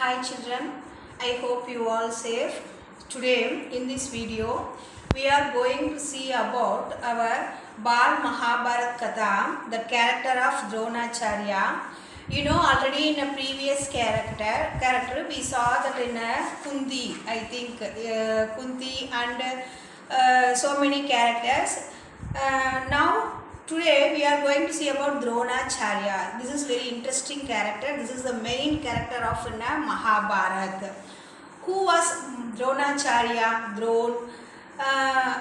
Hi children, I hope you all safe. Today in this video we are going to see about our Bal Mahabharat Katha, the character of Dronacharya. You know already in a previous character we saw that in a Kunti, I think Kunti and so many characters. Now today we are going to see about Dronacharya. This is very interesting character. This is the main character of Mahabharata. Who was Dronacharya?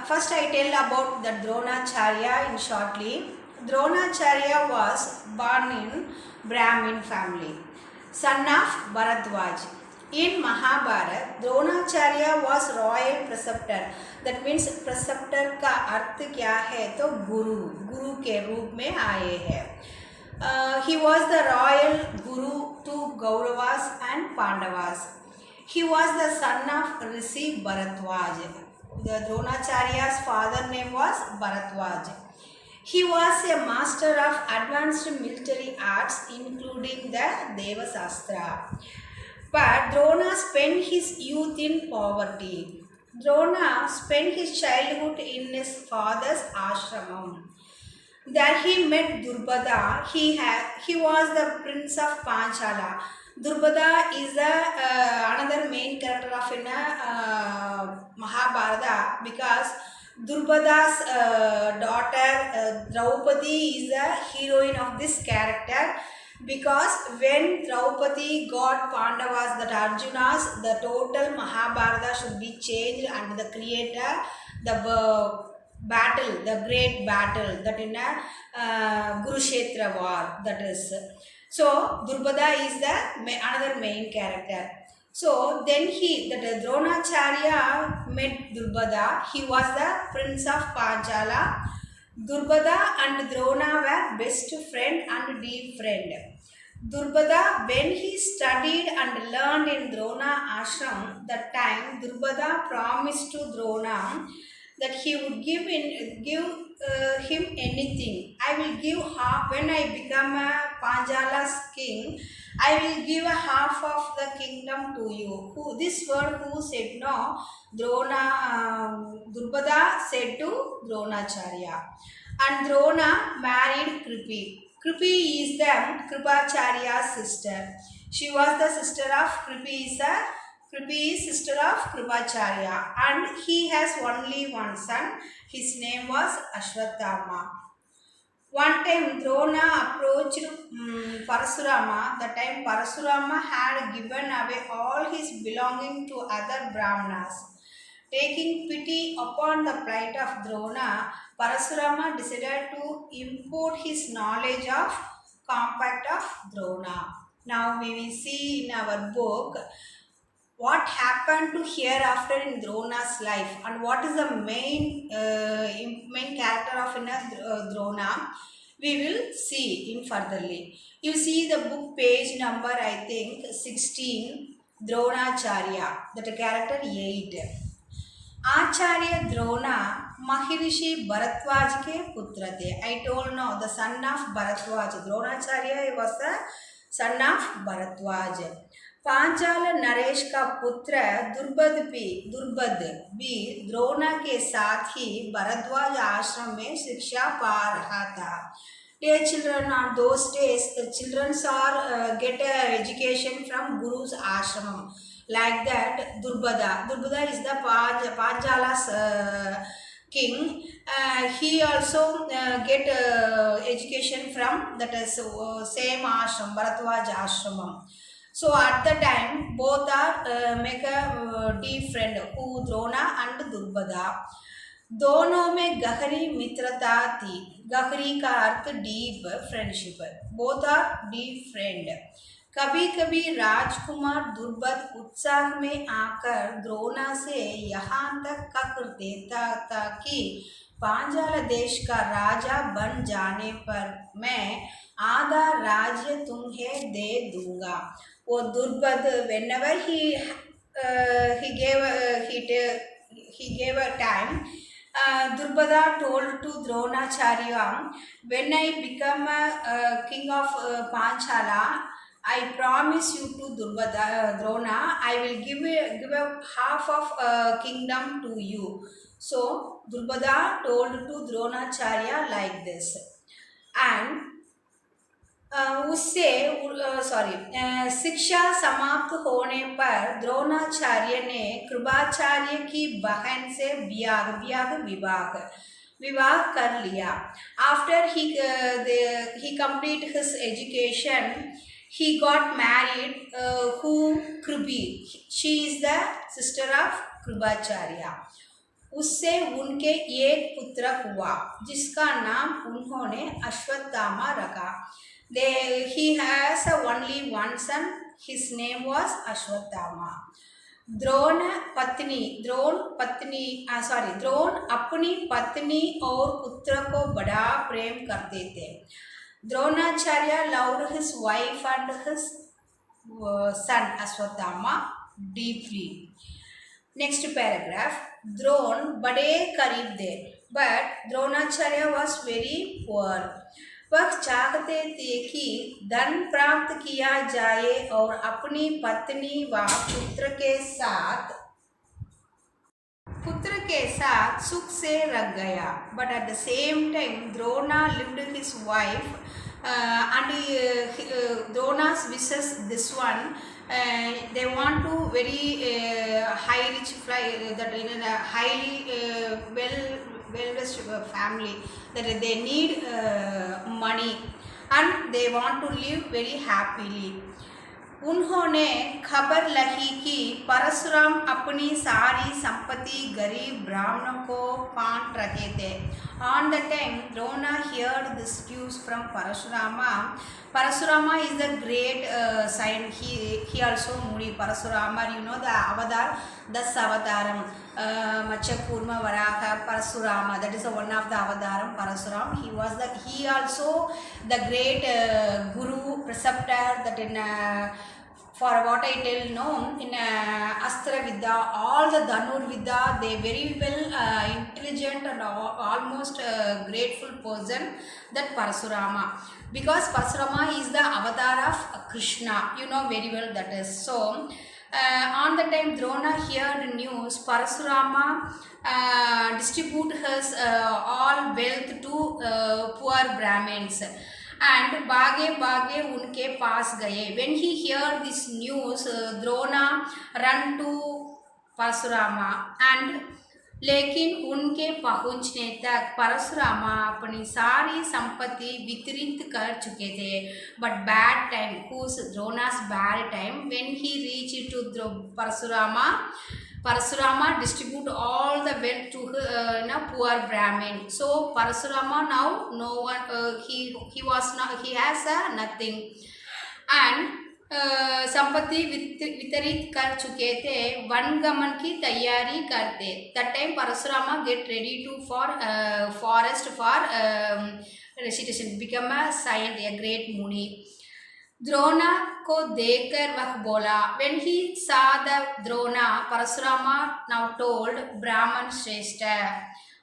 First I tell about the Dronacharya in shortly. Dronacharya was born in Brahmin family, son of Bharadwaj. In Mahabharata, Dronacharya was royal preceptor. That means preceptor का अर्थ क्या है तो गुरु गुरु के रूप में आए हैं. He was the royal guru to Kauravas and Pandavas. He was the son of Rishi Bharadwaj. The Dronacharya's father name was Bharadwaj. He was a master of advanced military arts including the Devasastra. But Drona spent his youth in poverty. Drona spent his childhood in his father's ashramam. There he met Durbada. He was the prince of Panchala. Durbada is another main character of Mahabharata because Durbada's daughter Draupadi is the heroine of this character. Because when Draupadi got Pandavas, that Arjunas, the total Mahabharata should be changed under the creator, the battle, the great battle that in a Kurukshetra war, that is. So Durbada is the another main character. So then that Dronacharya met Durbada. He was the prince of Panchala. Durbada and Drona were best friend and deep friend. Durbada, when he studied and learned in Drona ashram, that time Durbada promised to Drona that he would give him anything. I will give half when I become a Panchala's king. I will give a half of the kingdom to you. This word who said no? Durbada said to Dronacharya. And Drona married Kripi. Kripi is the Kripacharya's sister. She was the sister of Kripi is sister of Kripacharya. And he has only one son. His name was Ashwatthama. One time Drona approached Parasurama. That time Parasurama had given away all his belonging to other Brahmanas. Taking pity upon the plight of Drona, Parasurama decided to import his knowledge of compact of Drona. Now we will see in our book what happened to hereafter in Drona's life and what is the main character of Drona. We will see in furtherly. You see the book page number I think 16, Dronacharya, that character 8. Acharya Drona Maharishi Bharadwaj ke putra the. I told no, the son of Bharadwaj. Dronacharya was the son of Bharadwaj. Panchal Naresh का पुत्र दुर्बद भी द्रोणा के साथ ही भरद्वाज आश्रम में शिक्षा पा रहा था. Dear children, on those days, the children get education from Guru's ashram. Like that, Durbada is the Panchala's king. He also get education from that is same ashram, Bharadwaj ashram. So at the time, both are make a deep friend who Drona and Durbada. दोनों में गहरी मित्रता थी. गहरी का अर्थ deep friendship. Both are deep friend. कभी कभी राजकुमार दुर्बद उत्साह में आकर द्रोणा से यहाँ तक कह देता था कि पांचाल देश का राजा बन जाने पर मैं आधा राज्य तुम्हें दे दूंगा. वो दुर्बद whenever he gave a time, Durbada told to Dronacharya, when I become a king of Panchala, I promise you to Drona, I will give up half of kingdom to you. So Durbada told to Dronacharya like this. And शिक्षा समाप्त होने पर द्रोणाचार्य ने कृपाचार्य की बहन से विवाह कर लिया. After he complete his education, he got married who Krubi. She is the sister of Krupacharya. उससे उनके एक पुत्र हुआ जिसका नाम उन्होंने अश्वत्थामा रखा. He has only one son. His name was Ashwatthama. Drona अपनी पत्नी और पुत्र को बड़ा प्रेम करते थे. Dronacharya loved his wife and his son Ashwatthama deeply. Next paragraph. Drona बड़े करीब थे, but Dronacharya was very poor. वह चाहते थे कि धन प्राप्त किया जाए और अपनी पत्नी व पुत्र के साथ सुख से रह गया. But at the same time, Drona lived his wife and Drona's wishes this one. They want to very high rich fly that in a highly well-versed family, that they need money and they want to live very happily. उन्होंने खबर लगी कि परशुराम अपनी सारी संपत्ति गरीब ब्राह्मणों को बांट रहे थे. On the time Drona heard this news from Parashurama. Parashurama is the great saint. He also Muni Parashurama. You know the avatar, the Savataram, Machakurma Varaha Parashurama. That is one of the avataram Parashuram. He also the great guru preceptor that in. For what I tell, no, in Astra Vidya, all the Dhanur Vidya, they very well intelligent and almost grateful person, that Parashurama. Because Parashurama is the avatar of Krishna, you know very well that is. So, on the time Drona heard news, Parashurama distribute his all wealth to poor Brahmins. And बागे उनके पास गए. When he heard this news, Drona run to Parashurama and लेकिन उनके पहुंचने तक परशुरामा अपनी सारी संपत्ति वितरित कर चुके थे. But bad time, who's Drona's bad time, when he reached to Parashurama distribute all the wealth to poor Brahmin. So Parashurama now no one he has nothing and संपत्ति वितरित कर चुके थे. वनगमन की तैयारी करते. That time Parashurama get ready to for forest for recitation, become a saint, a great muni. Drona को देखकर वह बोला. When he saw the Drona, Parashurama now told Brahman Shrestha,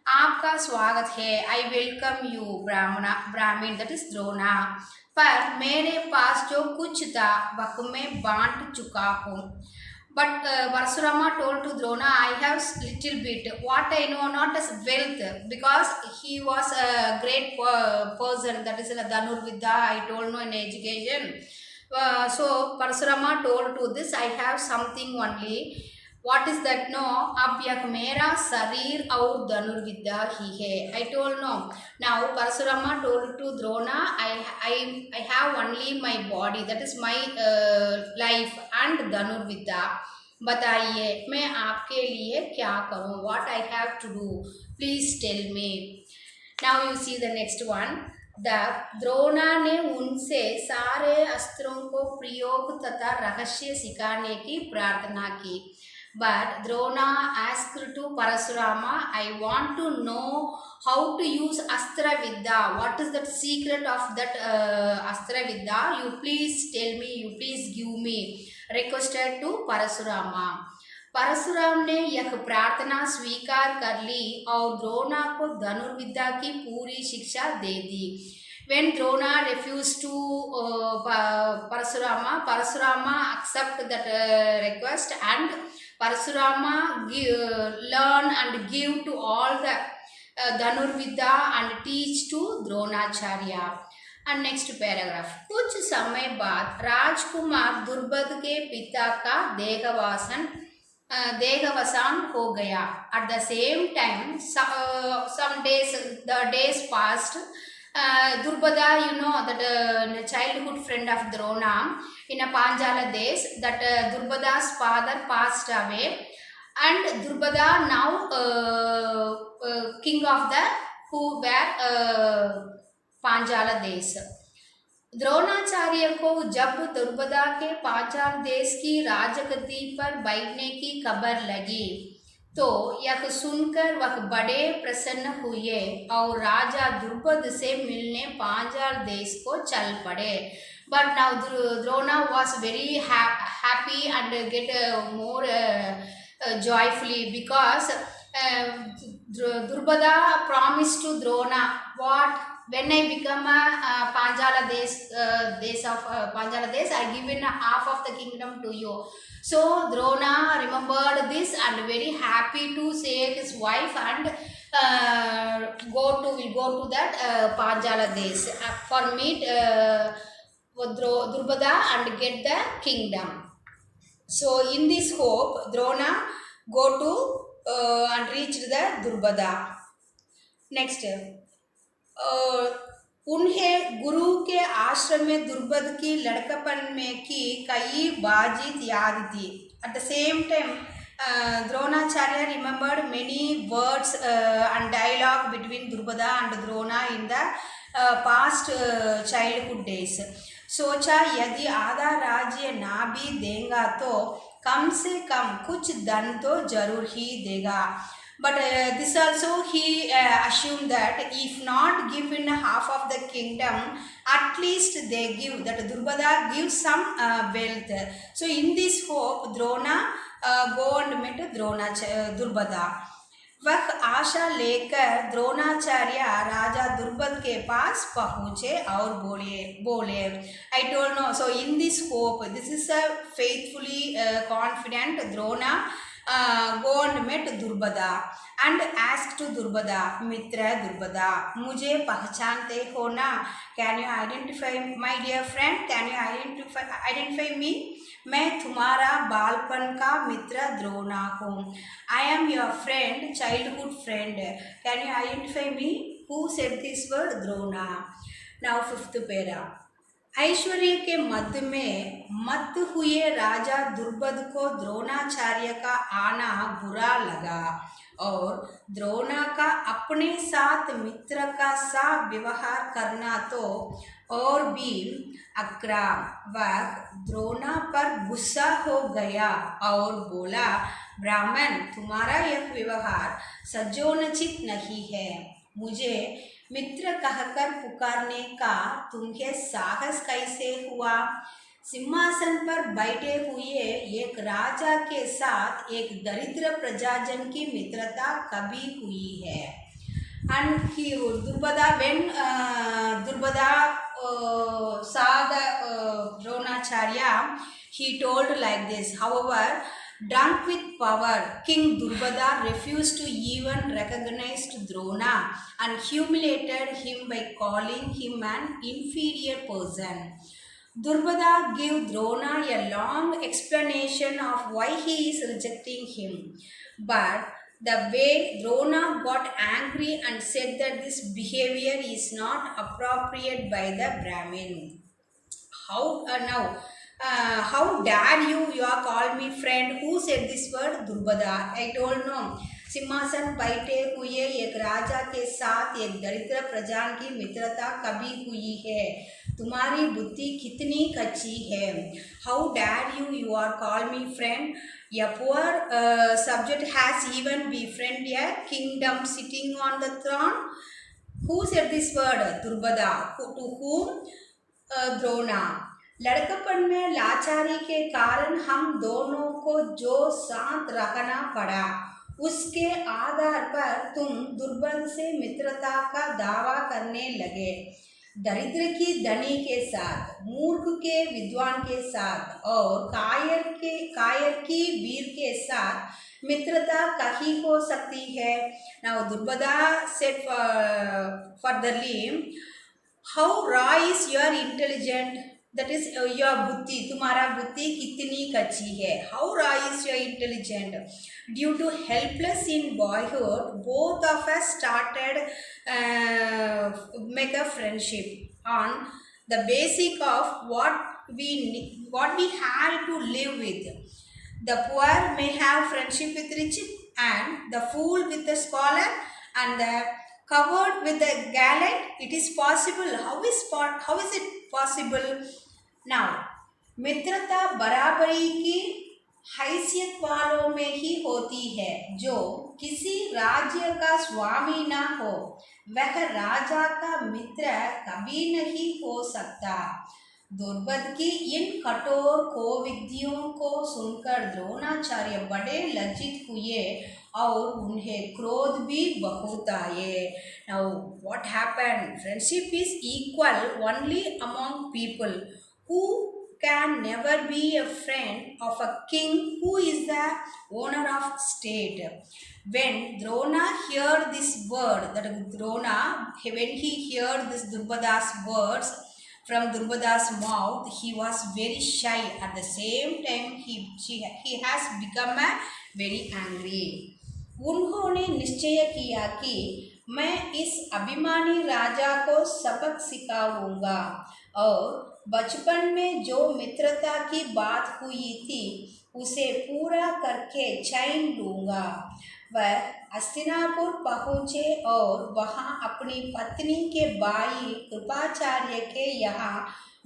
आपका स्वागत है. I welcome you Brahmin, that is Drona. पर मेरे पास जो कुछ था वह मैं बांट चुका हूँ. But Parashurama told to Drona, I have little bit. What I know, not as wealth, because he was a great person. That is in a Dhanur Vidya. I told no in education. So Parashurama told to this, I have something only. What is that? No, अब यह मेरा शरीर और धनुर्विद्या ही है. I told no. Now Parashurama told to Drona, I have only my body, that is my life and धनुर्विद्या. बताइए मैं आपके लिए क्या करूं? What I have to do? Please tell me. Now you see the next one. Drona ने उनसे सारे अस्त्रों को प्रयोग तथा रहस्य सिखाने की प्रार्थना की. But Drona asked to Parashurama, I want to know how to use Astra Vidya. What is the secret of that Astra Vidya? You please tell me, you please give me. Requested to Parashurama. Parshuram ने यह प्रार्थना स्वीकार कर ली और द्रोणा को धनुर्विद्या की पूरी शिक्षा दे दी. When Drona refused to Parasurama accept that request, and Parasurama learn and give to all the Dhanurvidya and teach to Dronacharya. And next paragraph, कुछ समय बाद राजकुमार दुर्बद के पिता का देहवसान हो गया. At the same time, some days, the days passed. Durbada, you know, that childhood friend of Drona in a Panjala days, that Durbada's father passed away, and Durbada now king of the who were Panchal देश. द्रोणाचार्य को जब दुर्बदा के पांचाल देश की राजगद्दी पर बैठने की खबर लगी तो यह सुनकर वह बड़े प्रसन्न हुए और राजा दुर्बद से मिलने पांचाल देश को चल पड़े. But now Drona was very happy and get more joyfully because Durbada promised to Drona, what? When I become a Panjala Desh of Panjala Desh, I give in half of the kingdom to you. So Drona remembered this and very happy to save his wife and go to that Panjala Desh for meet Durbada and get the kingdom. So in this hope, Drona go to and reached the Durbada. Next. उन्हें गुरु के आश्रम में दुर्बद की लड़कपन में की कई बाजीत याद थी. At the same time, Dronacharya remembered many words and dialogue between Durbada and Drona in the past childhood days. सोचा यदि आधा राज्य ना भी देगा तो कम से कम कुछ धन तो जरूर ही देगा. But this also he assumed that if not given half of the kingdom, at least they give, that Durbada gives some wealth. So in this hope, Drona go and met Durbada. वह आशा लेकर द्रोणाचार्य राजा दुर्बद के पास पहुँचे और बोले I don't know. So in this hope, this is a faithfully confident Drona go and met Durbada and asked to Durbada, Mitra Durbada, मुझे पहचानते हो ना? Can you identify, my dear friend? Can you identify me? मैं तुम्हारा बालपन का मित्र द्रोणा हूँ. I am your friend, childhood friend. Can you identify me? Who said this word? Drona. Now fifth para. ऐश्वर्य के मध्य में मत हुए राजा दुर्बद को द्रोणाचार्य का आना बुरा लगा और द्रोणा का अपने साथ मित्र का सा व्यवहार करना तो और भी अकरा. वह द्रोणा पर गुस्सा हो गया और बोला, ब्राह्मण, तुम्हारा यह व्यवहार सजोनचित नहीं है. मुझे मित्र कहकर पुकारने का तुम्हें साहस कैसे हुआ? सिंहासन पर बैठे हुए एक राजा के साथ एक दरिद्र प्रजाजन की मित्रता कभी हुई है. And Durbada, when Durbada saw the Dronacharya, he told like this. However, drunk with power, King Durbada refused to even recognize Drona and humiliated him by calling him an inferior person. Durbada gave Drona a long explanation of why he is rejecting him. But the way Drona got angry and said that this behavior is not appropriate by the Brahmin. How dare you are called me friend? Who said this word? Durbada. I told no. सिंहासन बैठे हुए एक राजा के साथ एक दरिद्र प्रजान की मित्रता कभी हुई है. तुम्हारी बुद्धि कितनी कच्ची है. How dare you are called me friend? A poor subject has even befriended a kingdom sitting on the throne. Who said this word? Durbada. To whom? Drona. लड़कपन में लाचारी के कारण हम दोनों को जो साथ रखना पड़ा, उसके आधार पर तुम दुर्बल से मित्रता का दावा करने लगे. दरिद्र की धनी के साथ, मूर्ख के विद्वान के साथ और कायर की वीर के साथ मित्रता कहीं हो सकती है. Now Durbada said furtherly, how raw is your intelligent, that is your buddhi, तुम्हारा बुद्धि कितनी कच्ची है. How raw is your intelligent. Due to helpless in boyhood, both of us started make a friendship on the basic of what we had to live with. The poor may have friendship with rich, and the fool with the scholar, and the coward with the gallant. It is possible. How is it possible? Now, मित्रता बराबरी की हैसियत वालों में ही होती है. जो किसी राज्य का स्वामी ना हो वह राजा का मित्र कभी नहीं हो सकता. दुर्बद की इन कठोर कोविधियों को सुनकर द्रोणाचार्य बड़े लज्जित हुए और उन्हें क्रोध भी बहुत आए. Now what happened? Friendship is equal only among people who can never be a friend of a king who is the owner of state. When Drona heard this word, when he heard this Durbada's words from Durbada's mouth, he was very shy. At the same time, he has become very angry. उन्होंने निश्चय किया कि मैं इस अभिमानी राजा को सबक सिखाऊंगा और बचपन में जो मित्रता की बात हुई थी उसे पूरा करके चैन लूँगा. वह हस्तिनापुर पहुँचे और वहाँ अपनी पत्नी के भाई कृपाचार्य के यहाँ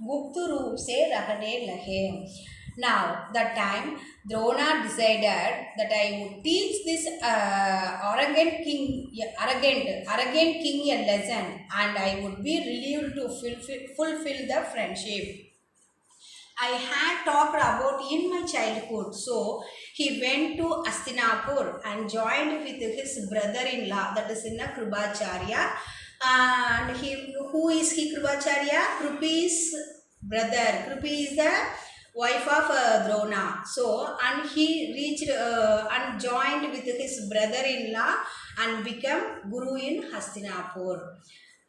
गुप्त रूप से रहने लगे. Now, that time Drona decided that I would teach this arrogant king a lesson, and I would be relieved to fulfill the friendship I had talked about in my childhood. So he went to Hastinapur and joined with his brother-in-law, that is Krupacharya. And who is Krupacharya? Krupi's brother. Krupi is the wife of Drona. So, and he reached and joined with his brother-in-law and became Guru in Hastinapur.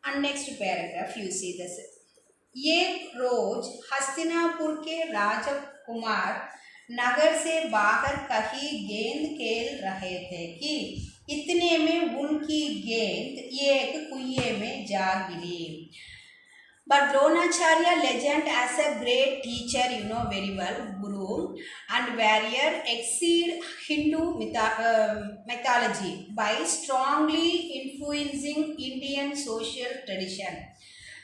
And next paragraph, you see this. एक रोज हस्तिनापुर के राजकुमार नगर से बाहर कहीं गेंद खेल रहे थे कि इतने में उनकी गेंद एक कुएं में जा गिरी. But Dronacharya legend as a great teacher, you know very well, Guru and warrior, exceed Hindu mythology by strongly influencing Indian social tradition.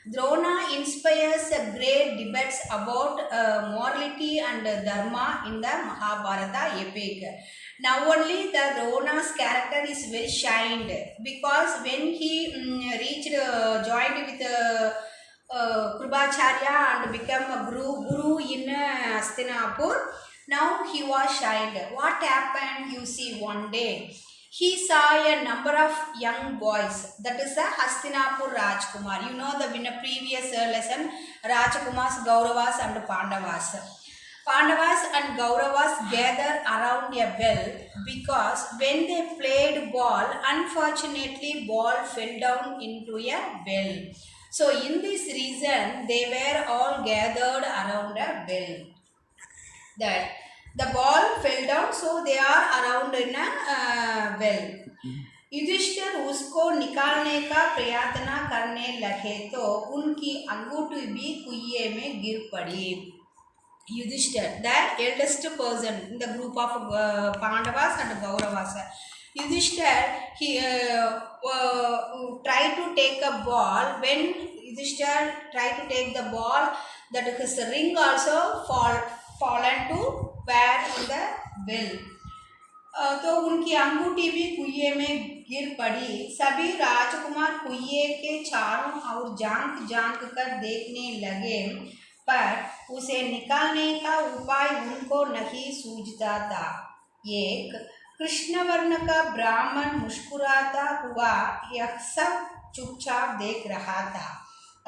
Drona inspires great debates about morality and dharma in the Mahabharata epic. Now only the Drona's character is very shined, because when he joined with Krupacharya and became a guru in Hastinapur, now he was shined. What happened? You see, one day he saw a number of young boys, that is a Hastinapur Rajkumar. You know in the previous lesson, Rajkumars, Gauravas and Pandavas. Pandavas and Gauravas gathered around a well because when they played ball, unfortunately ball fell down into a well. So in this reason, they were all gathered around a well. That the ball fell down, so they are around in a well. Yudhishthir उसको निकालने का प्रयत्न करने लगे तो उनकी अंगूठी भी कुएं में गिर पड़ी. Yudhishthir, the eldest person in the group of Pandavas and Kauravas. Yudhishthir, he tried to take a ball. When Yudhishthir tried to take the ball, that his ring also fallen to where in the well. तो उनकी अंगूठी भी कुएं में गिर पड़ी. सभी राजकुमार कुएं के चारों ओर झांक कर देखने लगे, पर उसे निकालने का उपाय उनको नहीं सूझता था. एक कृष्णवर्ण का ब्राह्मण मुस्कुराता हुआ यह सब चुपचाप देख रहा था.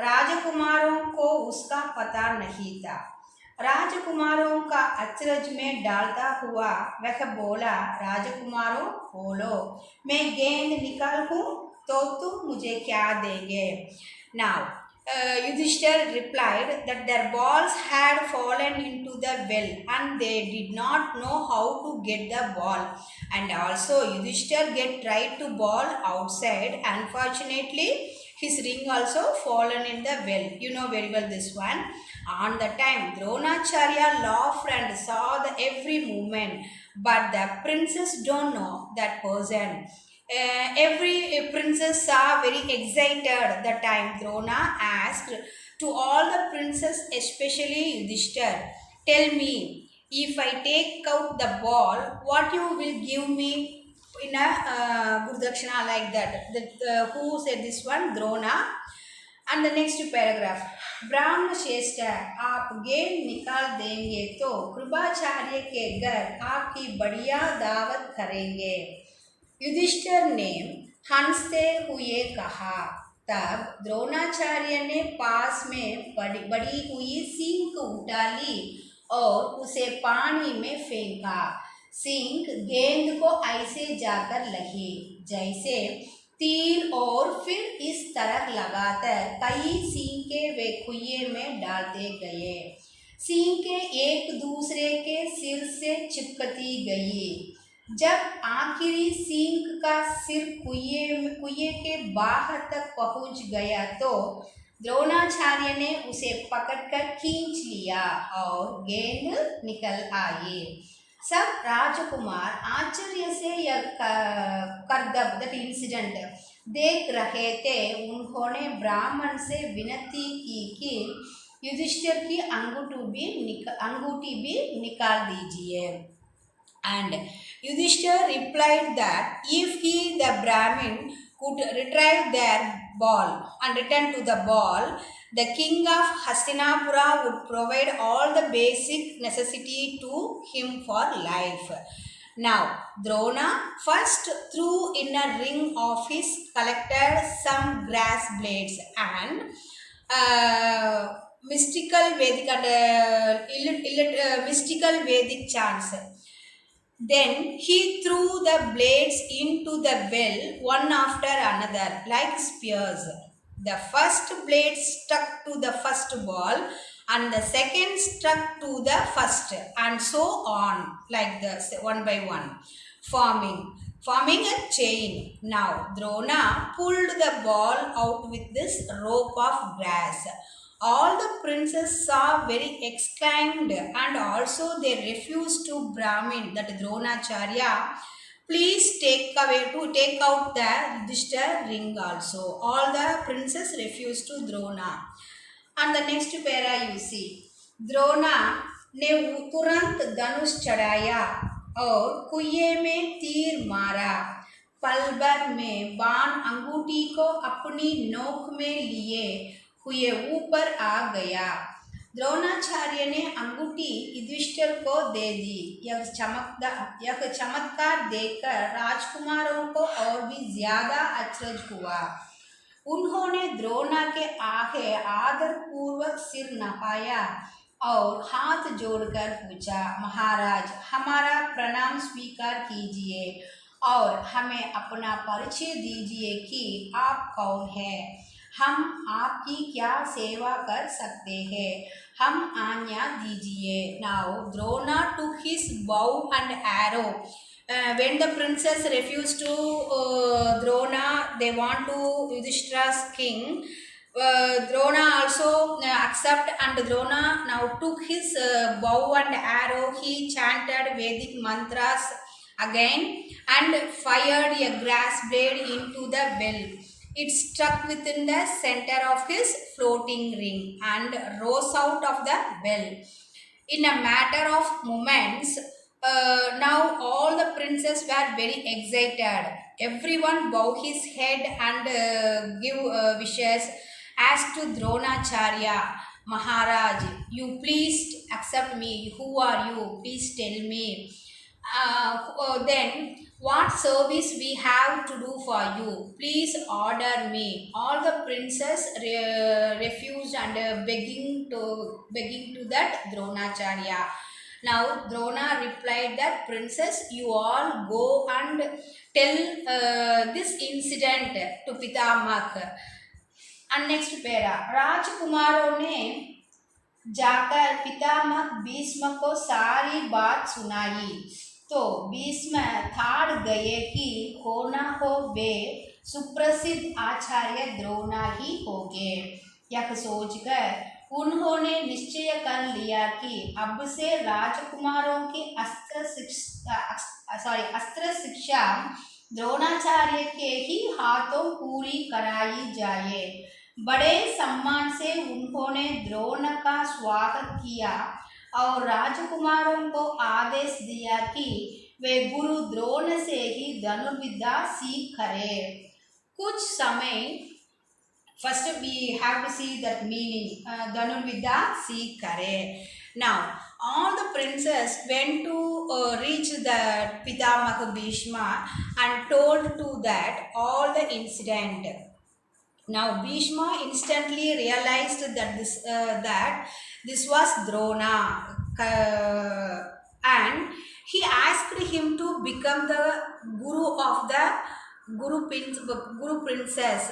राजकुमारों को उसका पता नहीं था। राजकुमारों का अचरज में डालता हुआ वह बोला, राजकुमारों बोलो, मैं गेंद निकाल हूँ तो तुम मुझे क्या देंगे? Now, Yudhishthir replied that their balls had fallen into the well and they did not know how to get the ball. And also Yudhishthir tried to ball outside. Unfortunately, his ring also fallen in the well. You know very well this one. On the time, Dronacharya laughed and saw the every movement, but the princess don't know that person. Every princess saw very excited the time Drona asked to all the princes, especially Yudhishthir, tell me, if I take out the ball, what you will give me in a Gurdakshana like that. Who said this one? Drona. And the next paragraph. ब्राह्मण श्रेष्ठ आप गेंद निकाल देंगे तो कृपाचार्य के घर आपकी बढ़िया दावत करेंगे। युधिष्ठिर ने हंसते हुए कहा। तब द्रोणाचार्य ने पास में बड़ी हुई सींग उठा ली और उसे पानी में फेंका। सींग गेंद को ऐसे जाकर लगी जैसे तीर और फिर इस तरह लगाकर कई सींगे वे कुएं में डालते गए। सींगे एक दूसरे के सिर से चिपकती गई। जब आखिरी सींग का सिर कुएं के बाहर तक पहुंच गया तो द्रोणाचार्य ने उसे पकड़कर खींच लिया और गेंद निकल आई। सब राजकुमार आश्चर्य से यह करतब दैट इंसिडेंट देख रहे थे। उन्होंने ब्राह्मण से विनती की कि युधिष्ठिर की अंगूठी भी निकाल दीजिए। And Yudhishthir replied that if he, the Brahmin, could retrieve their ball and return to the ball, the king of Hastinapura would provide all the basic necessity to him for life. Now, Drona first threw in a ring of his, collected some grass blades and mystical Vedic chants. Then he threw the blades into the well one after another like spears. The first blade stuck to the first ball and the second stuck to the first, and so on like this, one by one, forming a chain. Now Drona pulled the ball out with this rope of grass. All the princes saw very exclaimed, and also they refused to Brahmin, that Dronacharya, please take out the Yudhishthir ring also. All the princes refused to Drona. And the next para you see, Drona ने तुरंत धनुष चढ़ाया और कुएं में तीर मारा। पल भर में बाण अंगूठी को अपनी नोक में लिए हुए ऊपर आ गया। द्रोणाचार्य ने अंगूठी युधिष्ठिर को दे दी। यह चमत्कार देखकर राजकुमारों को और भी ज्यादा अचरज हुआ। उन्होंने द्रोणा के आगे आदर पूर्वक सिर नहाया और हाथ जोड़कर पूछा, महाराज, हमारा प्रणाम स्वीकार कीजिए और हमें अपना परिचय दीजिए कि आप कौन हैं। हम आपकी क्या सेवा कर सकते हैं, हम आज्ञा दीजिए। Now Drona took his bow and arrow. When the princess refused to Drona, they want to Yudhishthira's king. Drona also accept, and Drona now took his bow and arrow. He chanted Vedic mantras again and fired a grass blade into the well. It struck within the center of his floating ring and rose out of the well. In a matter of moments, now all the princes were very excited. Everyone bowed his head and give wishes. Asked to Dronacharya, Maharaj, you please accept me. Who are you? Please tell me. Then what service we have to do for you? Please order me. All the princes refused and begging to that Dronacharya. Now Drona replied that princess, you all go and tell this incident to Pitamak. And next para, राजकुमारों ने जाकर पितामह भीष्म को सारी बात सुनाई तो भीष्म ठाड़ गए कि हो ना हो वे सुप्रसिद्ध आचार्य द्रोणा ही होंगे। यह सोचकर उन्होंने निश्चय कर लिया कि अब से राजकुमारों की अस्त्र शिक्षा द्रोणाचार्य के ही हाथों पूरी कराई जाए। बड़े सम्मान से उन्होंने द्रोण का स्वागत किया और राजकुमारों को आदेश दिया कि वे गुरु द्रोण से ही धनुर्विद्या सीख करें। कुछ समय first we have to see that meaning धनुर्विद्या सीख करें। Now all the princes went to reach the Pitamaka Bhishma and told to that all the incident. Now Bhishma instantly realized that this was Drona, and he asked him to become the guru of the Guru princess,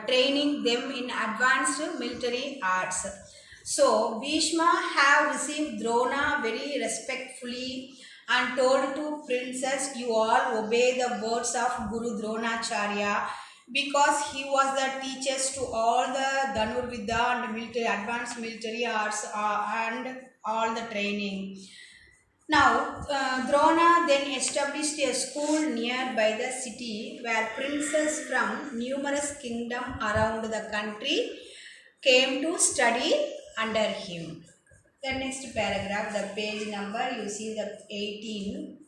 training them in advanced military arts. So Bhishma have received Drona very respectfully and told to princess, you all obey the words of Guru Dronacharya, because he was the teachers to all the Dhanurvidya and advanced military arts and all the training. Now, Drona then established a school nearby the city where princes from numerous kingdoms around the country came to study under him. The next paragraph, the page number, you see the 18.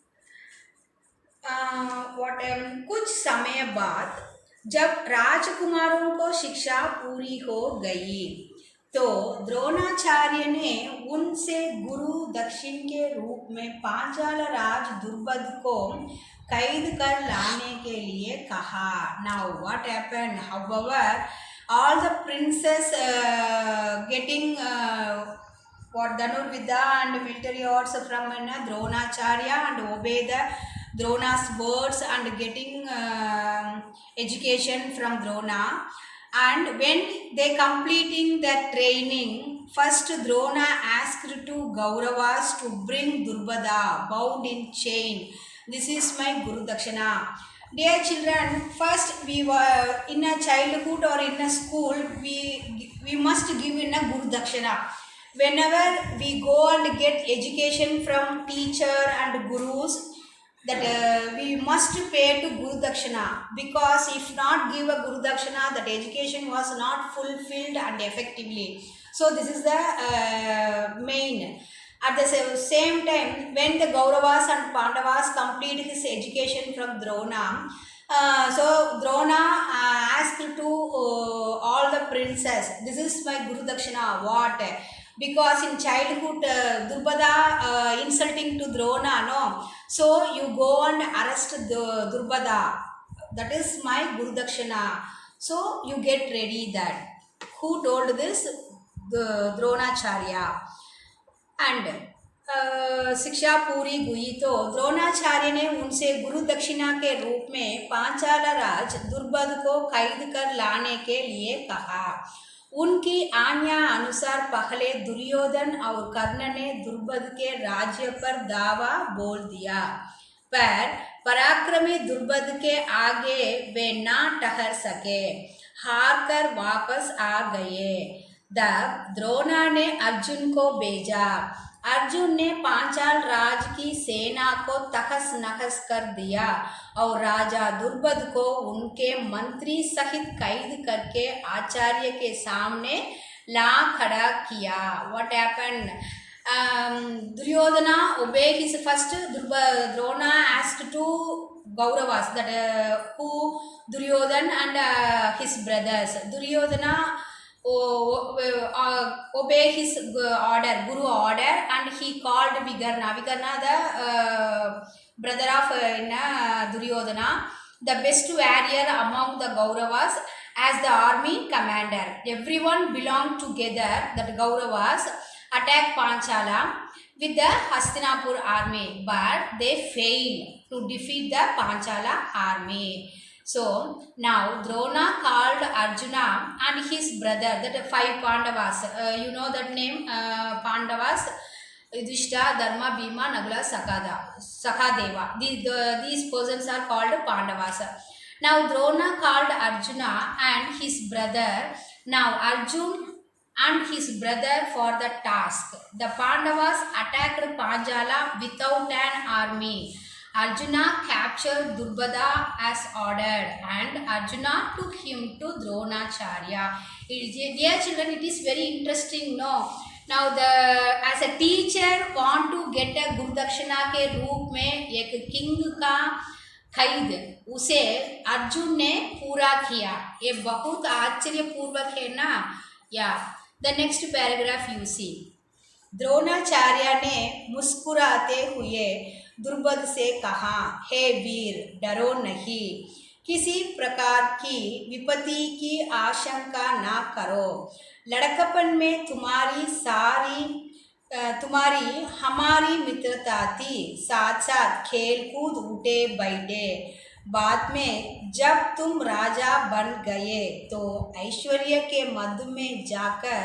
कुछ समय बाद जब राजकुमारों को शिक्षा पूरी हो गई तो द्रोणाचार्य ने उनसे गुरु दक्षिण के रूप में पांचाल राज दुर्बद को कैद कर लाने के लिए कहा। Now what happened? However, all the princes getting what Dhanurvidya and military arts from Dronacharya and obey the Drona's words and getting education from Drona. And when they completing their training, first Drona asked to Kauravas to bring Durbada bound in chain. This is my Guru Dakshana. Dear children, first we were in a childhood or in a school, we must give in a Guru Dakshana. Whenever we go and get education from teacher and gurus, that we must pay to Guru Dakshana, because if not give a Guru Dakshana, that education was not fulfilled and effectively. So this is the main. At the same time, when the Kauravas and Pandavas complete his education from Drona, so Drona asked to all the princes, this is my Guru Dakshana, what? Because in childhood, Durbada insulting to Drona, no? So you go and arrest the Durbada. That is my Guru Dakshana. So you get ready that. Who told this? The Dronacharya. And शिक्षा पूरी हुई तो द्रोणाचार्य ने उनसे गुरु दक्षिणा के रूप में पांचाल राज दुर्बद को कैद कर लाने के लिए कहा। उनकी आज्ञा अनुसार पहले दुर्योधन और कर्ण ने दुर्बद के राज्य पर दावा बोल दिया, पर पराक्रमी दुर्बद के आगे वे ना ठहर सके, हार कर वापस आ गए। तब द्रोणा ने अर्जुन को भेजा। अर्जुन ने पांचाल राज की सेना को तहस नहस कर दिया और राजा दुर्बद को उनके मंत्री सहित कैद करके आचार्य के सामने ला खड़ा किया। What happened? Duryodhana obeyed his first. Drona asked to Kauravas that who Duryodhan and his brothers. Duryodhana obey his guru order, and he called Vigarna, the brother of Duryodhana, the best warrior among the Kauravas, as the army commander. Everyone belonged together, that Kauravas attacked Panchala with the Hastinapur army, but they failed to defeat the Panchala army. So now Drona called Arjuna and his brother, that five Pandavas. You know that name, Pandavas. Yudhishthira, Dharma, Bhima, Nagala, Sakadeva. These persons are called Pandavas. Now Drona called Arjuna and his brother. Now Arjun and his brother for the task. The Pandavas attacked Panjala without an army. Arjuna captured Durbada as ordered, and Arjuna took him to Dronacharya. Dear children, it is very interesting, no? Now as a teacher want to get a gurudakshina के रूप में एक king का खरीद उसे अर्जुन ने पूरा किया. ये बहुत आश्चर्यपूर्वक है ना. या the next paragraph you see. Dronacharya ने मुस्कुराते हुए दुर्बद से कहा, हे वीर, डरो नहीं, किसी प्रकार की विपत्ति की आशंका ना करो. लड़कपन में तुम्हारी हमारी मित्रता थी, साथ साथ खेल कूद उठे बैठे. बाद में जब तुम राजा बन गए तो ऐश्वर्य के मध्य में जाकर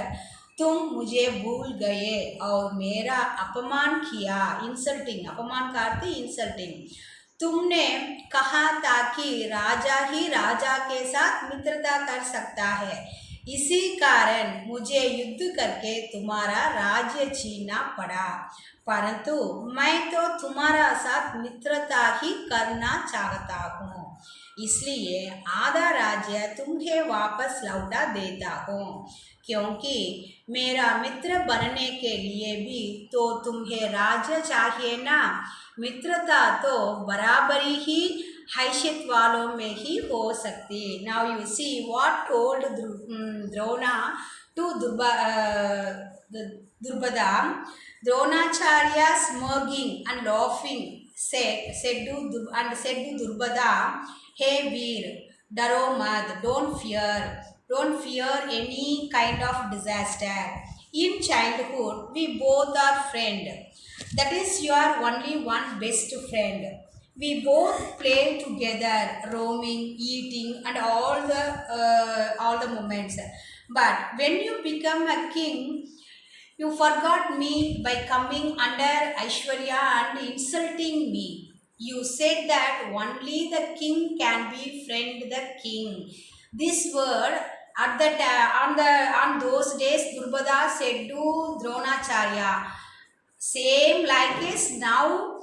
तुम मुझे भूल गए और मेरा अपमान किया. इंसल्टिंग, अपमान का अर्थ इंसल्टिंग. तुमने कहा था कि राजा ही राजा के साथ मित्रता कर सकता है, इसी कारण मुझे युद्ध करके तुम्हारा राज्य छीनना पड़ा, परंतु मैं तो तुम्हारा साथ मित्रता ही करना चाहता हूँ, इसलिए आधा राज्य तुम्हें वापस लौटा देता हूँ. क्योंकि मेरा मित्र बनने के लिए भी तो तुम्हें राज्य चाहिए ना. मित्रता तो बराबरी ही हैसियत वालों में ही हो सकती. Now you see what told Drona to Drupada. Dronacharya, smirking and laughing, said to Durbada, hey Veer, daro mat, don't fear any kind of disaster. In childhood, we both are friends. That is your only one best friend. We both play together, roaming, eating, and all the moments. But when you become a king, you forgot me by coming under Aishwarya and insulting me. You said that only the king can befriend the king. This word on those days Durbada said to Dronacharya. Same like is now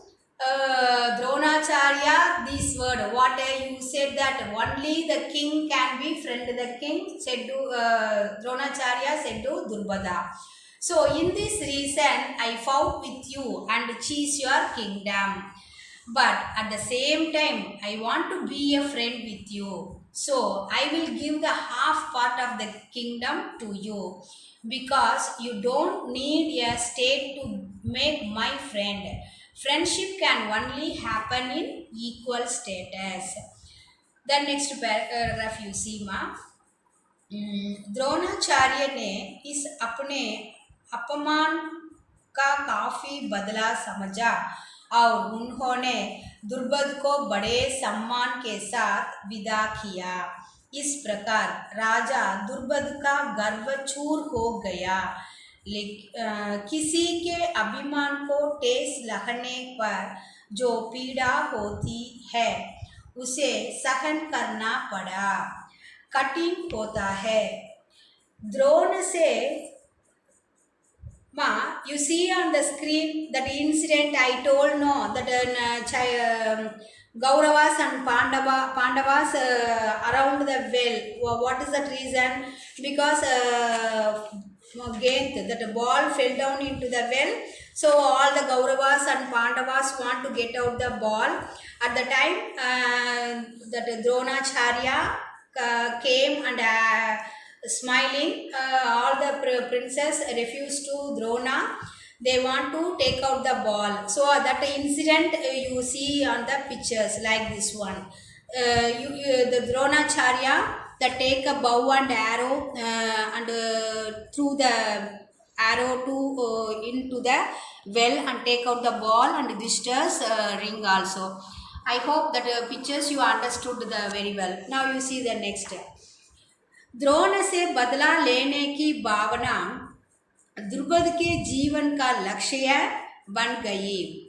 Dronacharya, this word, what you said that only the king can befriend the king, said to Dronacharya said to Durbada. So in this reason I fought with you and choose your kingdom. But at the same time I want to be a friend with you. So I will give the half part of the kingdom to you, because you don't need a state to make my friend. Friendship can only happen in equal status. The next paragraph you see, ma. Dronacharya ने इस अपने अपमान का काफी बदला समझा और उन्होंने दुर्बद को बड़े सम्मान के साथ विदा किया. इस प्रकार राजा दुर्बद का गर्व चूर हो गया. किसी के अभिमान को ठेस लगने पर जो पीड़ा होती है उसे सहन करना बड़ा कठिन होता है. द्रोण से Ma, you see on the screen that incident I told, no, that Kauravas and Pandavas around the well. What is that reason? Because Gent, that ball fell down into the well. So all the Kauravas and Pandavas want to get out the ball. At the time that Dronacharya came and smiling. All the princes refuse to Drona. They want to take out the ball. So that incident you see on the pictures like this one. The Dronacharya that take a bow and arrow and through the arrow to into the well and take out the ball and Yudhishthira's ring also. I hope that pictures you understood the very well. Now you see the next. Drona से बदला लेने की भावना द्रुपद के जीवन का लक्ष्य बन गई।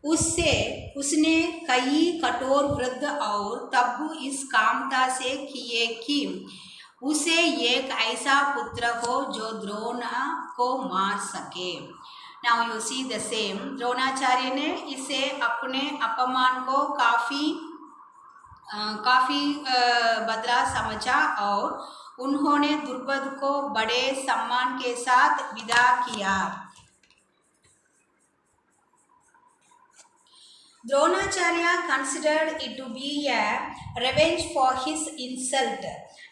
उससे उसने कई कठोर व्रत और तब इस कामता से किए कि उसे एक ऐसा पुत्र हो जो द्रोण को मार सके। Now you see the same, Dronacharya ने इसे अपने अपमान को काफी बदला समझा और उन्होंने द्रुपद को बड़े सम्मान के साथ विदा किया। Dronacharya considered it to be a revenge for his insult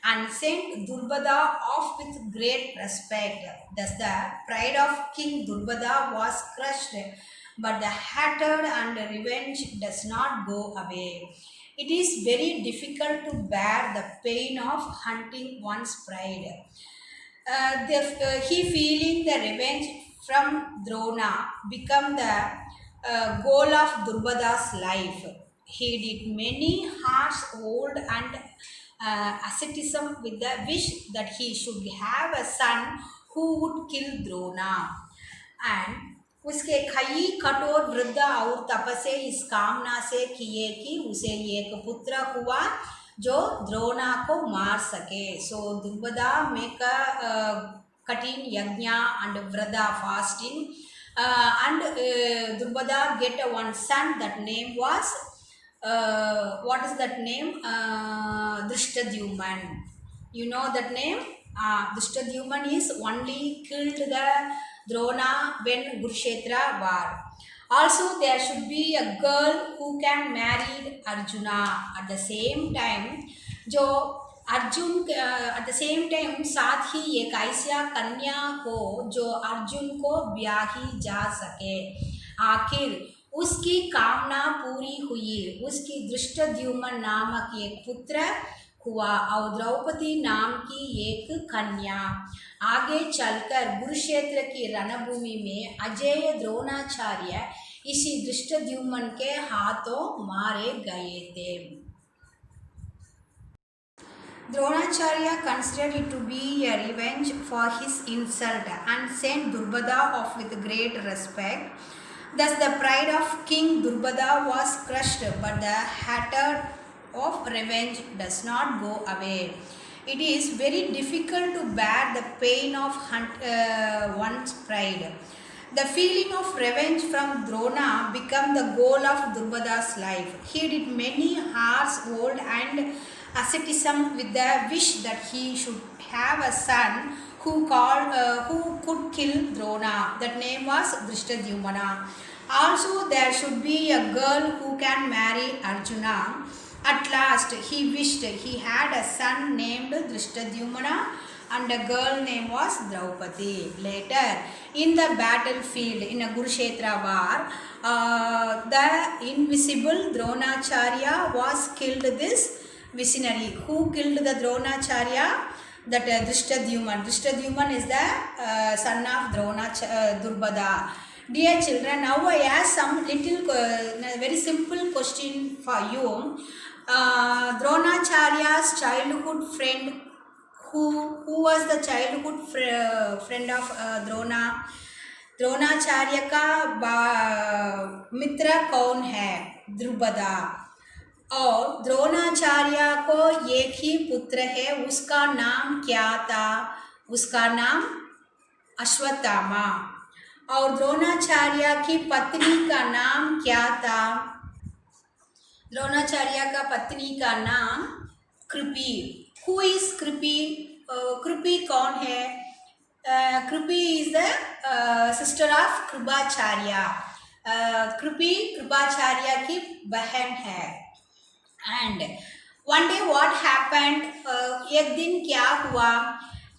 and sent Durbada off with great respect. Thus the pride of King Durbada was crushed, but the hatred and revenge does not go away. It is very difficult to bear the pain of hunting one's pride. He feeling the revenge from Drona become the goal of Durbada's life. He did many harsh old and asceticism with the wish that he should have a son who would kill Drona. And उसके कई कठोर वृद्ध और तपस्या इस कामना से किए कि उसे एक पुत्र हुआ जो द्रोणा को मार सके। सो द्रुपदा मेक कठिन यज्ञ and vrada fasting and Drupada get one son. That name was what is that name? Drishtadyuman. You know that name? Drishtadyuman is only killed the Drona when Kurukshetra war. Also there should be a girl who can marry Arjuna at the same time. जो Arjun at the same time साथ ही एक ऐसा कन्या हो जो अर्जुन को ब्याही जा सके। आखिर उसकी कामना पूरी हुई। उसकी दृष्टद्युम्न नामक एक पुत्र हुआ और द्रौपदी नाम की एक कन्या। आगे चलकर कुरुक्षेत्र की रणभूमि में अजय द्रोणाचार्य इसी दृष्टद्युम्न के हाथों मारे गए थे। Dronacharya considered it to be a revenge for his insult and sent Durbada off with great respect. Thus the pride of King Durbada was crushed, but the hatred of revenge does not go away. It is very difficult to bear the pain of one's pride. The feeling of revenge from Drona became the goal of Durbada's life. He did many harsh old and asceticism with the wish that he should have a son who could kill Drona. That name was Drishtadyumna. Also there should be a girl who can marry Arjuna. At last he wished he had a son named Drishtadyumna and a girl name was Draupadi. Later in the battlefield in a Kurukshetra war, the invisible Dronacharya was killed. This visionary who killed the Dronacharya, that Drishtadyumna. Drishtadyumna is the son of Durbada. Dear children, now I ask some little very simple question for you. Dronacharya's childhood friend, who was the childhood friend of Drona? Dronacharya का मित्र कौन है? द्रुपदा। और द्रोणाचार्य को एक ही पुत्र है, उसका नाम क्या था? उसका नाम अश्वत्थामा। और द्रोणाचार्य की पत्नी का नाम क्या था? द्रोणाचार्य का पत्नी का नाम कृपि। Who is Kripi? कृपि कौन है? Kripi is the sister of Kripacharya. Kripi Kripacharya की बहन है। And One day what happened, एक दिन क्या हुआ,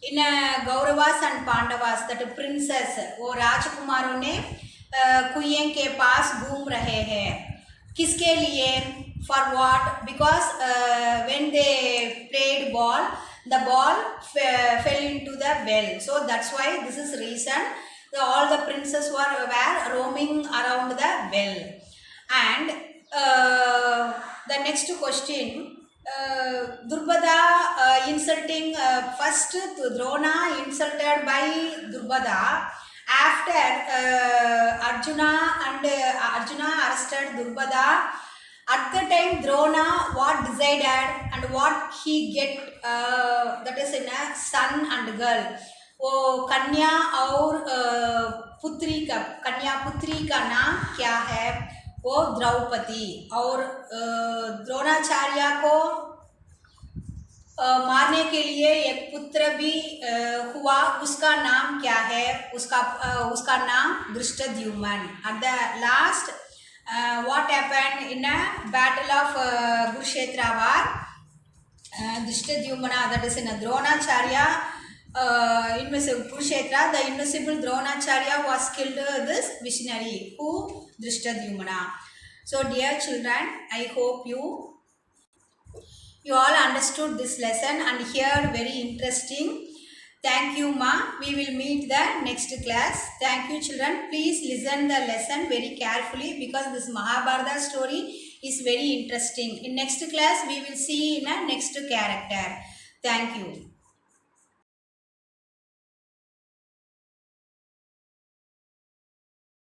in Kauravas and Pandavas that princess, वो राजकुमारों ने कुएं के पास घूम रहे हैं, किसके लिए, for what, because when they played ball the ball fell into the well, so that's why this is reason all the princes were roaming around the well. And the next question, Drupada insulting, first Drona insulted by Drupada. After Arjuna arrested Drupada. At the time Drona what decided and what he get, that is in a son and girl. वो कन्या और पुत्री का, कन्या पुत्री का नाम क्या है, वो द्रौपदी, और द्रोणाचार्य को मारने के लिए एक पुत्र भी हुआ, उसका नाम क्या है, उसका नाम Dhrishtadyumna. At the last, what happened in a battle of Kurukshetra war, Dhrishtadhyumna, that is in a Dronacharya, invisible Kurukshetra, the invisible Dronacharya was killed, this visionary, who Dhrishtadhyumna. So dear children, I hope you all understood this lesson and here very interesting. Thank you, Ma. We will meet the next class. Thank you, children. Please listen the lesson very carefully because this Mahabharata story is very interesting. In next class, we will see in a next character. Thank you.